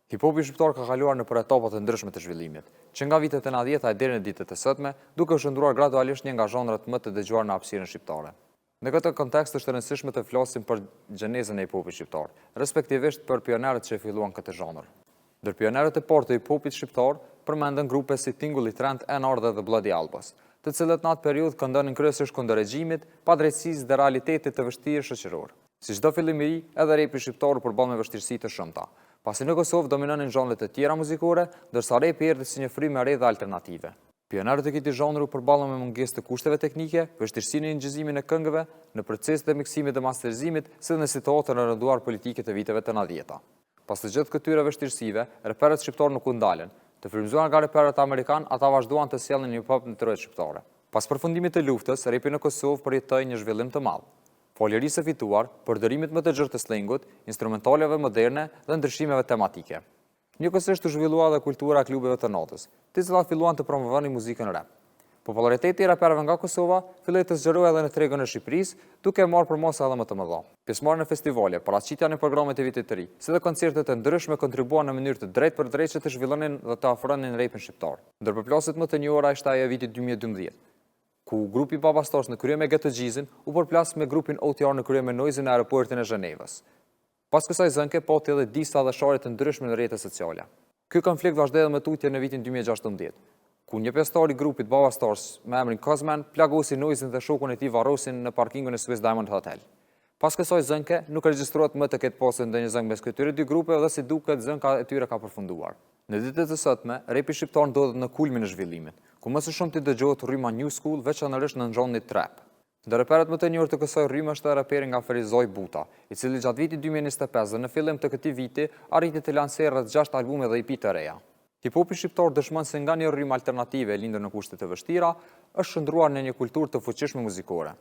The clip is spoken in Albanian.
Hip-hopi shqiptar ka kaluar në për etapat të ndryshme të zhvillimit, që nga vitet e 90-ta deri në ditët e sotme, duke u shndruar gradualisht një nga zhanrat më të dëgjuar në hapësirën shqiptare. Në këtë kontekst është e rëndësishme të flasim për gjenezën e hip-hopit shqiptar, respektivisht për pionerët që e filluan këtë zhanër. Ndër pionerët e parë të hip-hopit shqiptar përmenden grupe si Tingulli Trend, NR dhe The Bloody Albas, të cilët në atë periudhë këndonin kryesisht kundër regjimit, padrejtësisë dhe realitetit të vështirë shoqëror. Si çdo fillim i ri, edhe repi shqiptar u përball me vështirësi të shumta. Pasi në Kosovë dominonin zhanret e tjera muzikore, ndërsa repi erdhi si një frymë e re dhe alternative. Pionerët e këtij zhanri u përballën me mungesë të kushteve teknike, vështirësinë në ingjizimin e këngëve, në procesin e miksimit dhe masterizimit, si dhe në situatën e rënduar politike të viteve të 90-ta. Pas të gjithë këtyre vështirësive, reperët shqiptar nuk u ndalen. Të frymëzuar nga reperët amerikan, ata vazhduan të sjellnin hip-hop në tërë shqiptare. Pas përfundimit të luftës, repi në Kosovë përjetoi një zhvillim të madh. Folërisë e fituar, përdërimit më të gjerë të slengut, instrumentaleve moderne dhe ndryshimeve tematike. Njëkohësisht u zhvillua dhe kultura e klubeve të natës, të cilat filluan të promovonin muzikën rap. Populariteti i raperëve nga Kosova filloi të zgjerohej edhe në tregën e Shqipërisë, duke marrë për masa edhe më të mëdha. Pjesëmarrja në festivale, paraqitja në programet e vitit të ri, si dhe koncertet e ndryshme kontribuan në mënyrë të drejtë për drejtë që të zhvillonin dhe të afronin rapin shqiptar. Ndër përplaset më të njohura ishte ajo e vitit 2012. Ku grupi Baba Stars në krye me Ghetto Gjizin u përplas me grupin OTR në krye me Noizin në aeroportin e Zhenevës. Pas kësaj zënke pati edhe disa dhe sharje të ndryshme në rrjete sociale. Ky konflikt vazhdoi edhe me tutje në vitin 2016, ku një pjesëtar i grupit Baba Stars me emrin Kozman plagosi Noizin dhe shokun e tij varrosin në parkingun e Swiss Diamond Hotel. Pas kësaj zënke nuk regjistruohet më të ketë pasur ndonjë zënk mes këtyre dy grupeve dhe si duket zënka e tyre ka përfunduar. Në ditët e sotme, repi shqiptar ndodhet në kulmin e zhvillimit, ku më së shumti dëgjohet rryma New School, veçanërisht në zhanrin trap. Ndër reperët më të njohur të kësaj rrymë është raperi nga Ferizoj Buta, i cili gjatë vitit 2025 dhe në fillim të këtij viti arriti të lansojë rreth 6 albume dhe EP të reja. Hip-hopi shqiptar dëshmon se nga një rrymë alternative e lindur në kushte të vështira, është shndruar në një kulturë të fuqishme muzikore.